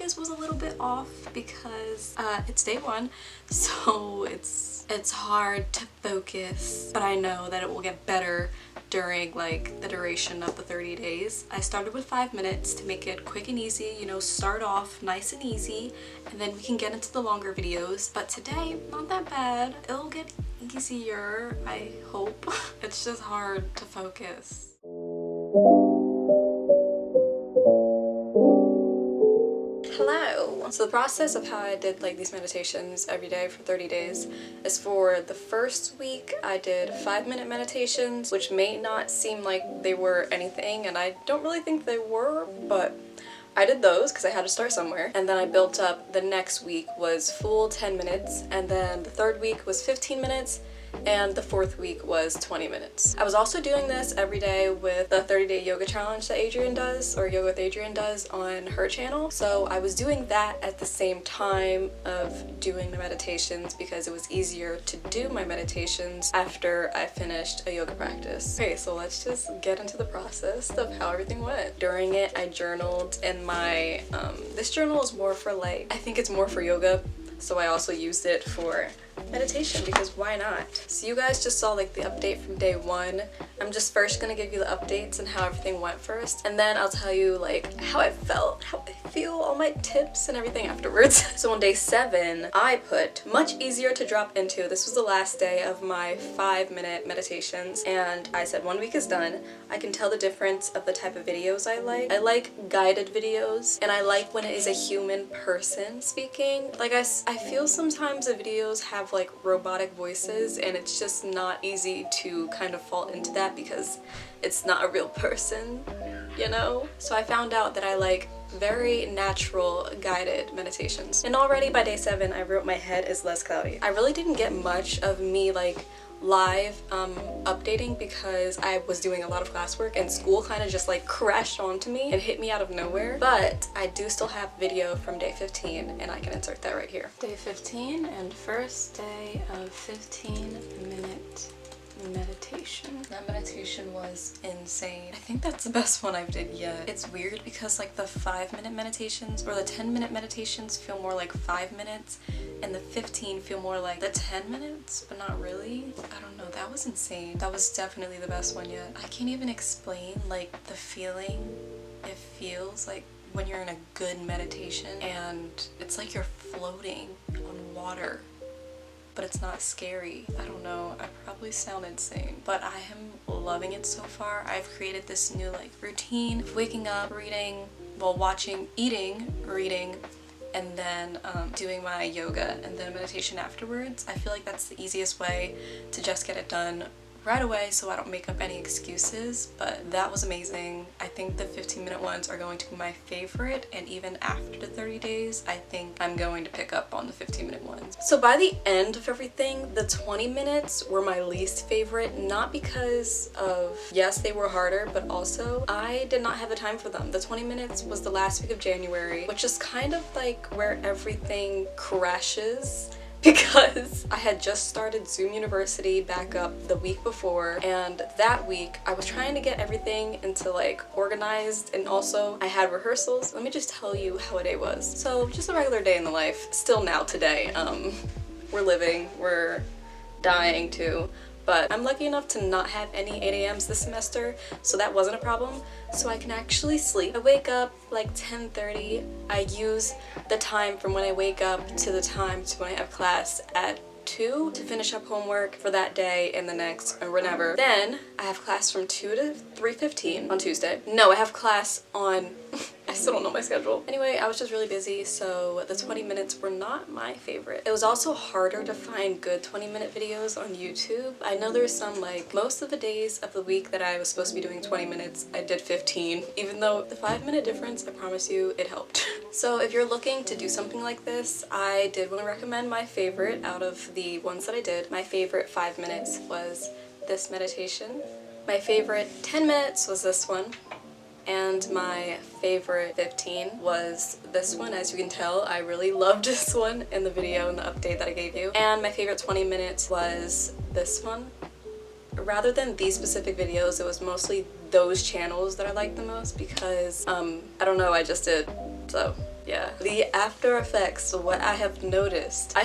focus was a little bit off because it's day one, so it's hard to focus, but I know that it will get better during like the duration of the 30 days. I started with 5 minutes to make it quick and easy, you know, start off nice and easy, and then we can get into the longer videos. But today, not that bad. It'll get easier, I hope. It's just hard to focus. Hello! So the process of how I did like these meditations every day for 30 days is for the first week I did 5-minute meditations, which may not seem like they were anything, and I don't really think they were, but I did those because I had to start somewhere. And then I built up. The next week was full 10 minutes, and then the third week was 15 minutes, and the fourth week was 20 minutes. I was also doing this every day with the 30-day yoga challenge that Adrienne does, or Yoga with Adrienne does on her channel. So I was doing that at the same time of doing my meditations because it was easier to do my meditations after I finished a yoga practice. Okay, so let's just get into the process of how everything went. During it, I journaled in my, this journal is more for like, I think it's more for yoga, so I also used it for meditation because why not? So you guys just saw like the update from day one. I'm just first gonna give you the updates and how everything went first, and then I'll tell you like how I felt, how I feel, all my tips and everything afterwards. So on day 7, I put much easier to drop into. This was the last day of my 5-minute meditations, and I said 1 week is done. I can tell the difference of the type of videos I like. I like guided videos, and I like when it is a human person speaking. Like I feel sometimes the videos have like robotic voices, and it's just not easy to kind of fall into that because it's not a real person, you know? So I found out that I like very natural guided meditations. And already by day 7 I wrote my head is less cloudy. I really didn't get much of me like live updating because I was doing a lot of classwork and school kind of just like crashed onto me and hit me out of nowhere. But I do still have video from day 15 and I can insert that right here. Day 15 and first day of 15-minute meditation. That meditation was insane. I think that's the best one I've did yet. It's weird because like the 5-minute meditations or the 10-minute meditations feel more like 5 minutes, and the 15 feel more like the 10 minutes, but not really. I don't know, that was insane. That was definitely the best one yet. I can't even explain like the feeling it feels like when you're in a good meditation, and it's like you're floating on water, but it's not scary. I don't know, I probably sound insane, but I am loving it so far. I've created this new like routine of waking up, reading, well, watching, eating, reading, and then doing my yoga and then meditation afterwards. I feel like that's the easiest way to just get it done right away so I don't make up any excuses, but that was amazing. I think the 15-minute ones are going to be my favorite, and even after the 30 days, I think I'm going to pick up on the 15-minute ones. So by the end of everything, the 20 minutes were my least favorite, not because of, yes, they were harder, but also I did not have the time for them. The 20 minutes was the last week of January, which is kind of like where everything crashes, because I had just started Zoom University back up the week before, and that week I was trying to get everything into like organized, and also I had rehearsals. Let me just tell you how a day was. So just a regular day in the life, still now today. We're living, we're dying too. But I'm lucky enough to not have any 8 a.m.s this semester, so that wasn't a problem. So I can actually sleep. I wake up like 10:30. I use the time from when I wake up to the time to when I have class at 2 to finish up homework for that day and the next or whenever. Then I have class from 2 to 3:15 on Tuesday. No, I have class on I still don't know my schedule. Anyway, I was just really busy, so the 20 minutes were not my favorite. It was also harder to find good 20-minute videos on YouTube. I know there's some, like, most of the days of the week that I was supposed to be doing 20 minutes, I did 15, even though the 5-minute difference, I promise you, it helped. So if you're looking to do something like this, I did want to recommend my favorite out of the ones that I did. My favorite 5 minutes was this meditation. My favorite 10 minutes was this one. And my favorite 15 was this one. As you can tell, I really loved this one in the video and the update that I gave you. And my favorite 20 minutes was this one. Rather than these specific videos, it was mostly those channels that I liked the most because, I don't know, I just did. So Yeah. The after effects, what I have noticed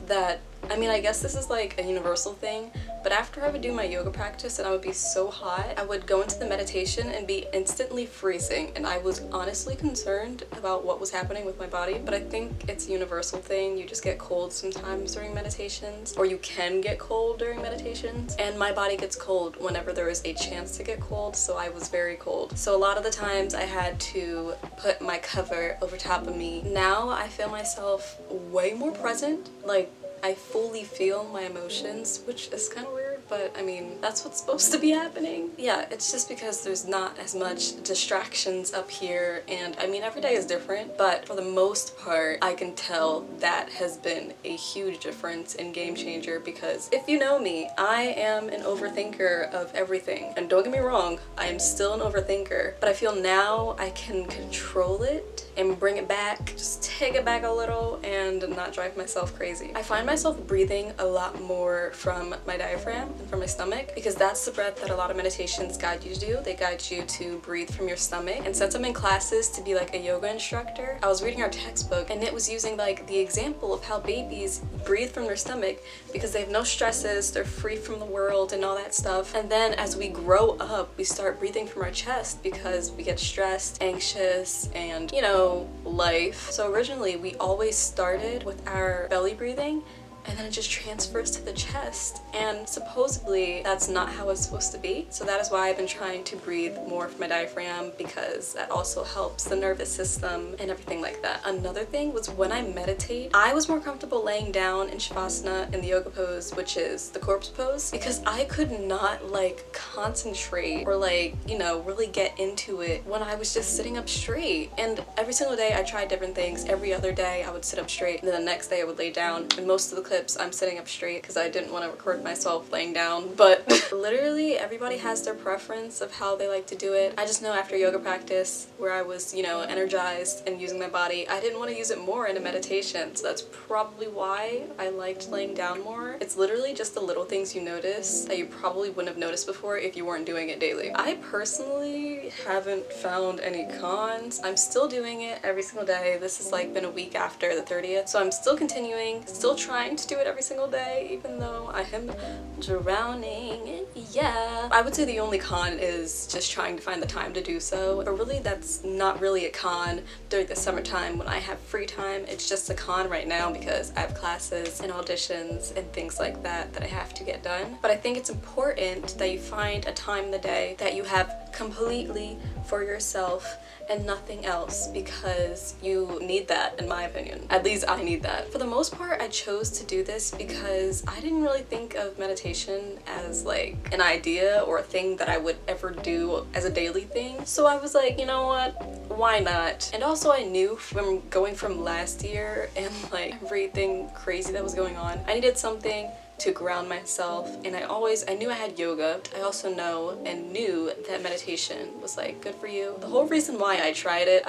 that, I mean, I guess this is like a universal thing, but after I would do my yoga practice and I would be so hot, I would go into the meditation and be instantly freezing, and I was honestly concerned about what was happening with my body. But I think it's a universal thing. You just get cold sometimes during meditations, or you can get cold during meditations, and my body gets cold whenever there is a chance to get cold, so I was very cold. So a lot of the times I had to put my cover over top of me. Now I feel myself way more present, like I fully feel my emotions, which is kind of weird, but I mean, that's what's supposed to be happening. Yeah, it's just because there's not as much distractions up here, and I mean, every day is different, but for the most part, I can tell that has been a huge difference and game changer, because if you know me, I am an overthinker of everything. And don't get me wrong, I am still an overthinker, but I feel now I can control it and bring it back, just take it back a little and not drive myself crazy. I find myself breathing a lot more from my diaphragm and from my stomach, because that's the breath that a lot of meditations guide you to do. They guide you to breathe from your stomach. And since I'm in classes to be like a yoga instructor, I was reading our textbook and it was using like the example of how babies breathe from their stomach because they have no stresses, they're free from the world and all that stuff. And then as we grow up, we start breathing from our chest because we get stressed, anxious, and you know, life. So originally we always started with our belly breathing, and then it just transfers to the chest, and supposedly that's not how it's supposed to be. So that is why I've been trying to breathe more from my diaphragm, because that also helps the nervous system and everything like that. Another thing was when I meditate, I was more comfortable laying down in Shavasana in the yoga pose, which is the corpse pose, because I could not like concentrate or like, you know, really get into it when I was just sitting up straight. And every single day I tried different things. Every other day I would sit up straight, and then the next day I would lay down, and most of the clips I'm sitting up straight because I didn't want to record myself laying down. But literally everybody has their preference of how they like to do it. I just know after yoga practice where I was, you know, energized and using my body, I didn't want to use it more in a meditation. So that's probably why I liked laying down more. It's literally just the little things you notice that you probably wouldn't have noticed before if you weren't doing it daily. I personally haven't found any cons. I'm still doing it every single day. This has like been a week after the 30th, so I'm still continuing, still trying to do it every single day, even though I am drowning. Yeah, I would say the only con is just trying to find the time to do so, but really that's not really a con during the summertime when I have free time. It's just a con right now because I have classes and auditions and things like that that I have to get done. But I think it's important that you find a time in the day that you have completely for yourself and nothing else, because you need that, in my opinion. At least I need that. For the most part, I chose to do this because I didn't really think of meditation as like an idea or a thing that I would ever do as a daily thing. So I was like, you know what? Why not? And also I knew from going from last year and like everything crazy that was going on, I needed something to ground myself, and I knew I had yoga. I also know and knew that meditation was like good for you. The whole reason why I tried it,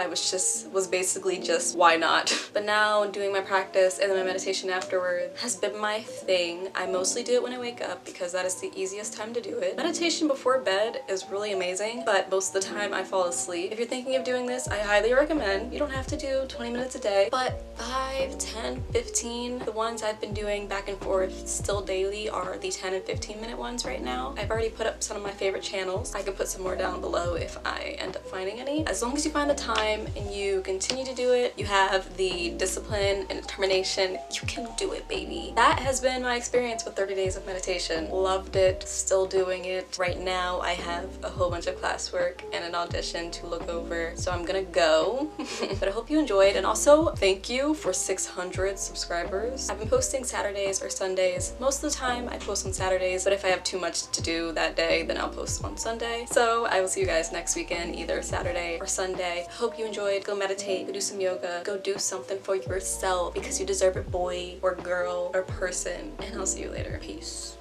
was basically just why not? But now doing my practice and then my meditation afterward has been my thing. I mostly do it when I wake up because that is the easiest time to do it. Meditation before bed is really amazing, but most of the time I fall asleep. If you're thinking of doing this, I highly recommend. You don't have to do 20 minutes a day, but 5, 10, 15, the ones I've been doing back and forth still daily are the 10 and 15 minute ones right now. I've already put up some of my favorite channels. I can put some more down below if I end up finding any. As long as you find the time and you continue to do it, you have the discipline and determination, you can do it, baby. That has been my experience with 30 days of meditation. Loved it, still doing it. Right now I have a whole bunch of classwork and an audition to look over, so I'm gonna go. But I hope you enjoyed, and also thank you for 600 subscribers. I've been posting Saturdays or Sundays. Most of the time I post on Saturdays, but if I have too much to do that day, then I'll post on Sunday. So I will see you guys next weekend, either Saturday or Sunday. Hope you enjoyed. Go meditate, go do some yoga, go do something for yourself because you deserve it, boy or girl or person. And I'll see you later. Peace.